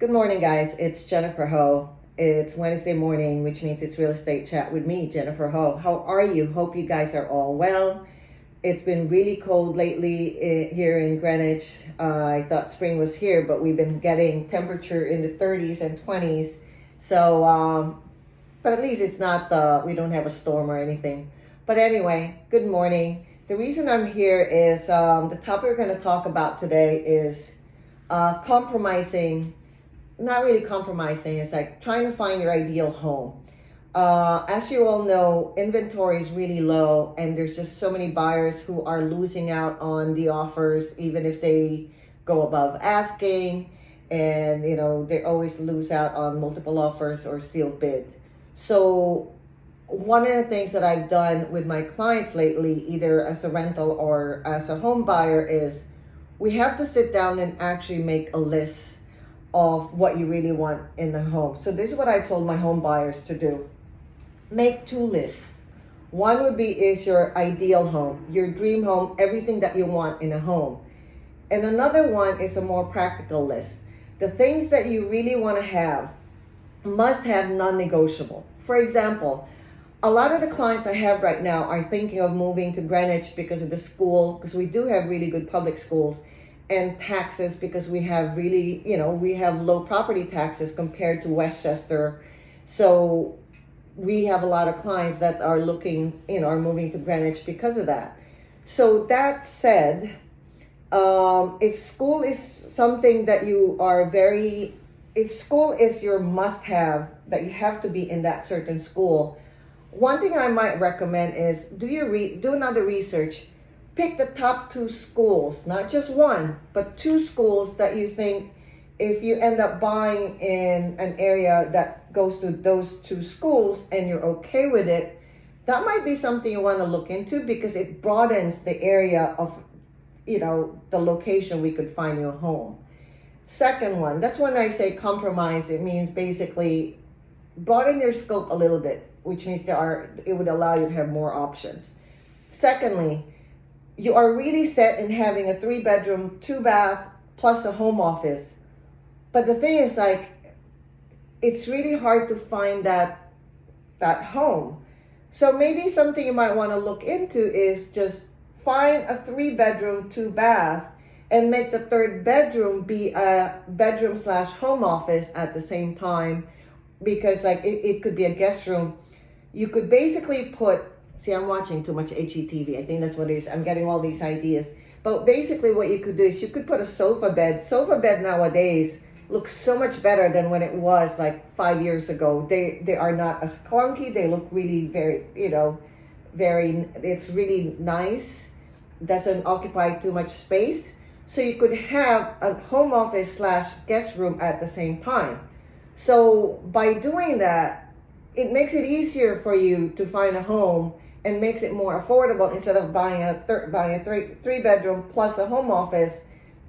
Good morning, guys. It's Jennifer Ho. It's Wednesday morning, which means it's Real Estate Chat with me, Jennifer Ho. How are you? Hope you guys are all well. It's been really cold lately here in Greenwich. I thought spring was here, but we've been getting temperature in the 30s and 20s. But at least it's not we don't have a storm or anything. But anyway, good morning. The reason I'm here is the topic we're going to talk about today is compromising, not really compromising, it's like trying to find your ideal home. As you all know, inventory is really low, and there's just so many buyers who are losing out on the offers, even if they go above asking, and they always lose out on multiple offers or sealed bids. So one of the things that I've done with my clients lately, either as a rental or as a home buyer, is we have to sit down and actually make a list of what you really want in the home. So this is what I told my home buyers to do. Make two lists. One would be is your ideal home, your dream home, everything that you want in a home. And another one is a more practical list. The things that you really want to have must have non-negotiable. For example, a lot of the clients I have right now are thinking of moving to Greenwich because of the school, because we do have really good public schools, and taxes, because we have really, we have low property taxes compared to Westchester. So we have a lot of clients that are looking, are moving to Greenwich because of that. So that said, if school is something that you are if school is your must-have, that you have to be in that certain school, one thing I might recommend is do another research. Pick the top two schools, not just one, but two schools that you think, if you end up buying in an area that goes to those two schools and you're okay with it, that might be something you want to look into, because it broadens the area of, the location we could find you a home. Second one, that's when I say compromise. It means basically broaden your scope a little bit, which means it would allow you to have more options. Secondly, you are really set in having a 3-bedroom, 2-bath, plus a home office. But the thing is, it's really hard to find that home. So maybe something you might want to look into is just find a 3-bedroom, 2-bath, and make the third bedroom be a bedroom/home office at the same time, because it could be a guest room. You could basically see, I'm watching too much HGTV. I think that's what it is. I'm getting all these ideas. But basically what you could do is you could put a sofa bed. Sofa bed nowadays looks so much better than when it was like 5 years ago. They are not as clunky. They look really very, it's really nice. Doesn't occupy too much space. So you could have a home office/guest room at the same time. So by doing that, it makes it easier for you to find a home and makes it more affordable. Instead of buying a 3-bedroom plus a home office,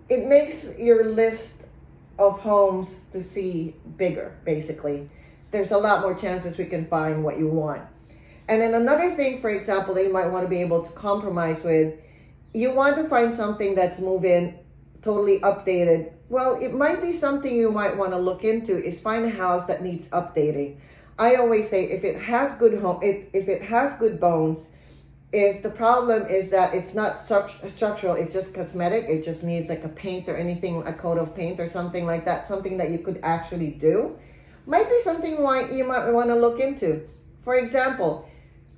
it makes your list of homes to see bigger, basically. There's a lot more chances we can find what you want. And then another thing, for example, that you might want to be able to compromise with, you want to find something that's move-in, totally updated. Well, it might be something you might want to look into is find a house that needs updating. I always say if it has good if it has good bones, if the problem is that it's not structural, it's just cosmetic, it just needs like a paint or anything, a coat of paint or something like that, something that you could actually do, might be something you might want to look into. For example,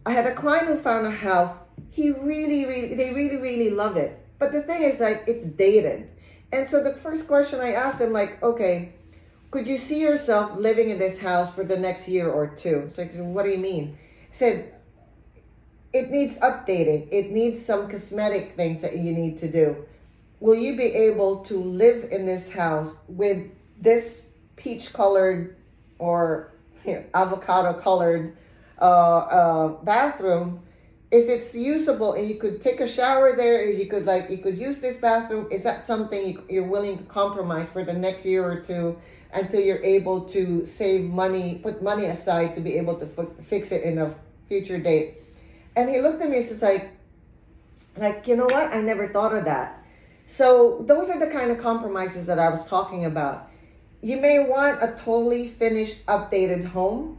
I had a client who found a house. They really love it. But the thing is, it's dated. And so the first question I asked him, okay, could you see yourself living in this house for the next year or two? It's like, what do you mean? He said, it needs updating. It needs some cosmetic things that you need to do. Will you be able to live in this house with this peach colored or avocado colored bathroom? If it's usable and you could take a shower there, or you could use this bathroom, is that something you're willing to compromise for the next year or two until you're able to save money, put money aside to be able to fix it in a future date? And he looked at me and says you know what? I never thought of that. So those are the kind of compromises that I was talking about. You may want a totally finished, updated home,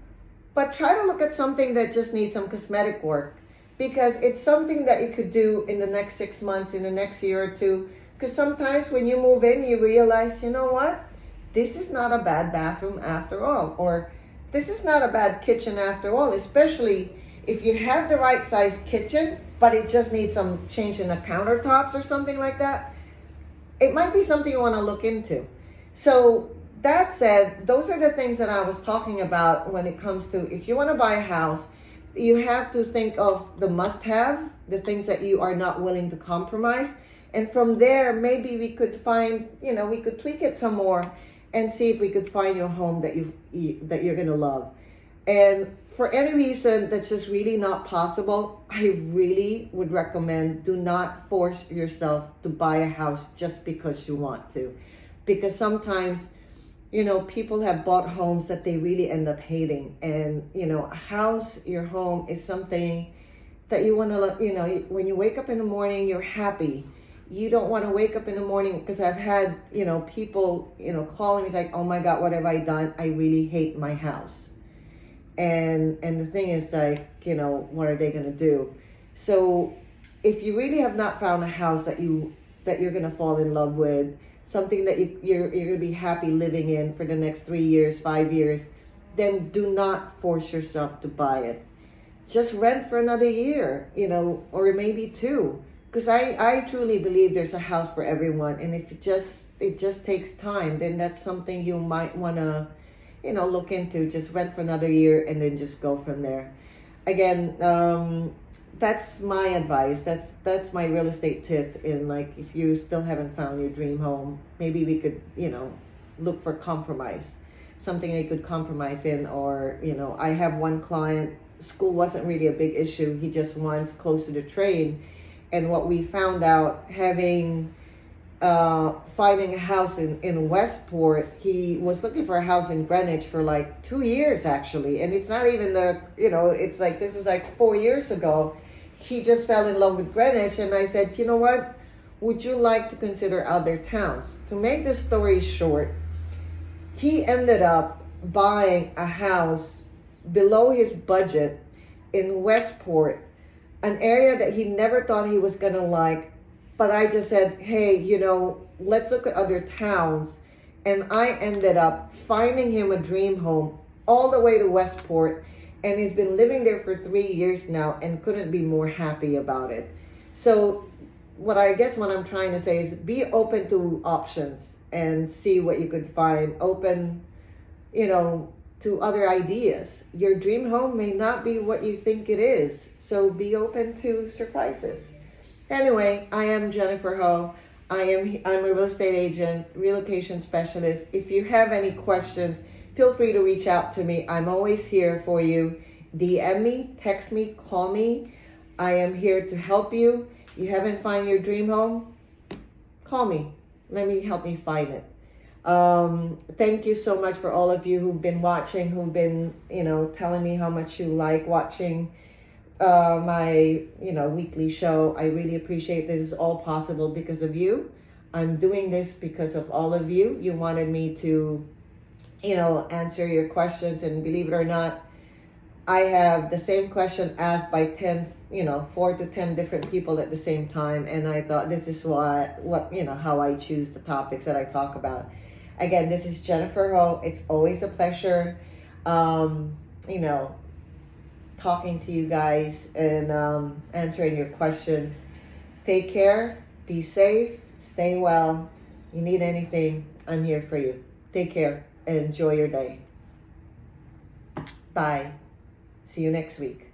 but try to look at something that just needs some cosmetic work, because it's something that you could do in the next 6 months, in the next year or two. Because sometimes when you move in, you realize, you know what? This is not a bad bathroom after all, or this is not a bad kitchen after all, especially if you have the right size kitchen, but it just needs some change in the countertops or something like that. It might be something you want to look into. So that said, those are the things that I was talking about when it comes to, if you want to buy a house, you have to think of the must-have, the things that you are not willing to compromise. And from there, maybe we could find, we could tweak it some more and see if we could find you a home that that you're going to love. And for any reason that's just really not possible, I really would recommend, do not force yourself to buy a house just because you want to. Because sometimes, people have bought homes that they really end up hating. And, a house, your home is something that you want to, when you wake up in the morning, you're happy. You don't want to wake up in the morning, because I've had, people, calling me like, oh my God, what have I done? I really hate my house. And the thing is, like, what are they going to do? So if you really have not found a house that you're going to fall in love with, something that you're going to be happy living in for the next 3 years, 5 years, then do not force yourself to buy it. Just rent for another year, or maybe 2. Because I truly believe there's a house for everyone. And if it just takes time, then that's something you might want to, look into. Just rent for another year and then just go from there. Again, that's my advice. That's my real estate tip. In, like, if you still haven't found your dream home, maybe we could, look for compromise, something they could compromise in. Or, I have one client, school wasn't really a big issue. He just wants close to the train. And what we found out, finding a house in Westport, he was looking for a house in Greenwich for like 2 years actually. And it's not even it's like, this is like 4 years ago. He just fell in love with Greenwich. And I said, you know what? Would you like to consider other towns? To make the story short, he ended up buying a house below his budget in Westport, an area that he never thought he was gonna like. But I just said, hey, let's look at other towns. And I ended up finding him a dream home all the way to Westport. And he's been living there for 3 years now and couldn't be more happy about it. So what I'm trying to say is, be open to options and see what you could find. Open, to other ideas. Your dream home may not be what you think it is. So be open to surprises. Anyway, I am Jennifer Ho. I'm a real estate agent, relocation specialist. If you have any questions, feel free to reach out to me. I'm always here for you. DM me, text me, call me. I am here to help you. You haven't found your dream home? Call me. Let me help you find it. Thank you so much for all of you who've been watching, who've been, telling me how much you like watching my, weekly show. I really appreciate this. Is all possible because of you. I'm doing this because of all of you. You wanted me to, answer your questions, and believe it or not, I have the same question asked by 4 to 10 different people at the same time. And I thought, this is how I choose the topics that I talk about. Again, this is Jennifer Ho. It's always a pleasure, talking to you guys and answering your questions. Take care, be safe, stay well. You need anything, I'm here for you. Take care and enjoy your day. Bye. See you next week.